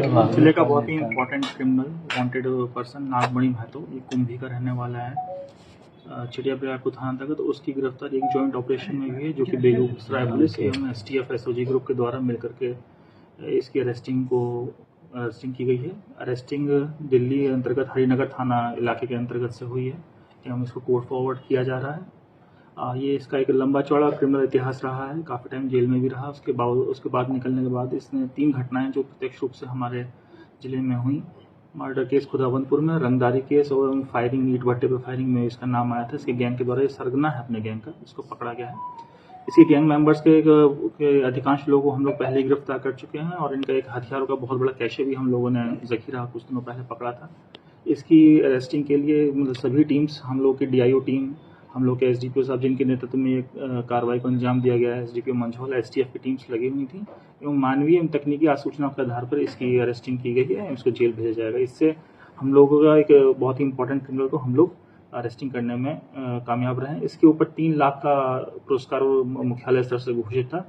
जिले का बहुत ही इम्पोर्टेंट क्रिमिनल वांटेड पर्सन नागमणि महतो, ये कुंभी का रहने वाला है। चिड़िया बरियारपुर थाना अंतर्गत उसकी गिरफ्तारी एक जॉइंट ऑपरेशन में हुई है, जो कि बेगूसराय पुलिस एवं STF SOG ग्रुप के द्वारा मिलकर के इसकी अरेस्टिंग की गई है। अरेस्टिंग दिल्ली अंतर्गत हरिनगर थाना इलाके के अंतर्गत से हुई है एवं इसको कोर्ट फॉरवर्ड किया जा रहा है। ये इसका एक लंबा चौड़ा क्रिमिनल इतिहास रहा है, काफ़ी टाइम जेल में भी रहा। उसके बाद निकलने के बाद इसने 3 घटनाएं जो प्रत्यक्ष रूप से हमारे जिले में हुई। मर्डर केस खुदावंतपुर में, रंगदारी केस और फायरिंग, ईंट भट्टे पर फायरिंग में इसका नाम आया था। इसके गैंग के द्वारा, ये सरगना है अपने गैंग का, इसको पकड़ा गया है। इसके गैंग मेंबर्स के अधिकांश लोगों को हम लोग पहले ही गिरफ्तार कर चुके हैं और इनका एक हथियारों का बहुत बड़ा कैशे भी हम लोगों ने जखीरा कुछ दिनों पहले पकड़ा था। इसकी अरेस्टिंग के लिए मतलब सभी टीम्स, हम लोग की DIO टीम, हम लोग के SDPO साहब जिनके नेतृत्व में एक कार्रवाई को अंजाम दिया गया है, SDPO मंझौल, STF की टीम्स लगी हुई थी एवं मानवीय एवं तकनीकी आसूचना के आधार पर इसकी अरेस्टिंग की गई है, इसको जेल भेजा जाएगा। इससे हम लोगों का एक बहुत ही इंपॉर्टेंट क्रिमिनल को हम लोग अरेस्टिंग करने में कामयाब रहे। इसके ऊपर 3 लाख का पुरस्कार मुख्यालय स्तर से घोषित था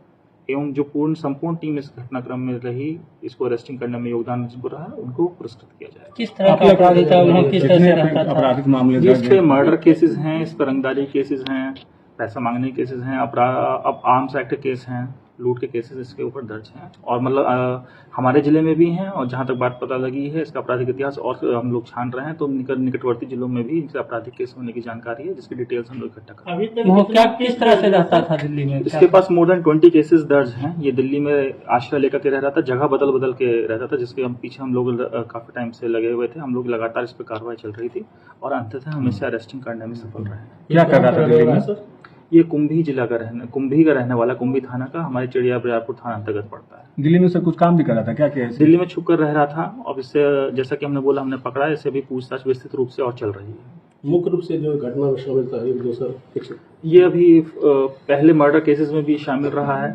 एवं जो संपूर्ण टीम इस घटनाक्रम में रही, इसको अरेस्टिंग करने में योगदान जिनको रहा, उनको पुरस्कृत किया जाए। किस तरह का अपराधी था, किस तरह से रहता था? आपराधिक मामले इस पे मर्डर केसेस हैं, इस पर रंगदारी केसेस हैं, पैसा मांगने के केसेस हैं, अब आर्म्स एक्ट केस हैं, लूट के केसेस इसके ऊपर दर्ज हैं और मतलब हमारे जिले में भी हैं। और जहां तक बात पता लगी है इसका आपराधिक इतिहास और हम लोग छान रहे हैं, तो निकटवर्ती जिलों में भी इनसे आपराधिक केस होने की जानकारी है, जिसकी डिटेल्स हम लोग इकट्ठा कर रहे हैं। वो क्या किस तरह से रहता था दिल्ली में? इसके पास मोर देन 20 केसेस दर्ज हैं। ये दिल्ली में आश्रय लेकर के रह रहा था, जगह बदल बदल के रहता था, जिसके पीछे हम लोग काफी टाइम से लगे हुए थे। हम लोग लगातार इस पर कार्रवाई चल रही थी और अंततः हम इसे अरेस्टिंग करने में सफल रहे। क्या कर रहा था दिल्ली में सर? ये कुंभी का रहने वाला, कुंभी थाना का, हमारे चिड़िया बरियारपुर थाना अंतर्गत पड़ता है। दिल्ली में सर कुछ काम भी कर रहा था क्या? दिल्ली में छुप कर रह रहा था और इससे, जैसा कि हमने बोला, हमने पकड़ा है, इसे भी पूछताछ विस्तृत रूप से और चल रही है। मुख्य रूप से जो घटना में शामिल था एक दो सर, ये अभी पहले मर्डर केसेस में भी शामिल रहा है,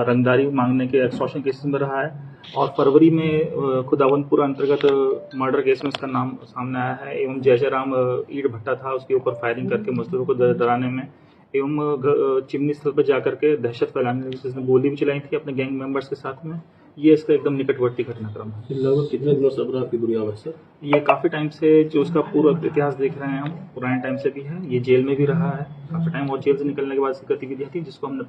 रंगदारी मांगने के एक्सटॉर्शन केसेस में रहा है और फरवरी में खुदावंतपुर अंतर्गत मर्डर केस में इसका नाम सामने आया है। एवं जय राम ईंट भट्टा था, उसके ऊपर फायरिंग करके मजदूरों को डराने में एवं चिमनी स्थल पर जाकर के दहशत फैलाने की जिसने गोली भी चलाई थी अपने गैंग मेंबर्स के साथ में। ये इसका एकदम निकटवर्ती घटनाक्रम है। लगभग कितने दिनों से अपराध की दुनिया में सर? ये काफी टाइम से, जो उसका पूरा इतिहास देख रहे हैं हम, पुराने टाइम से भी है। ये जेल में भी रहा है काफी टाइम और जेल से निकलने के बाद इसकी गतिविधियां थी जिसको हमने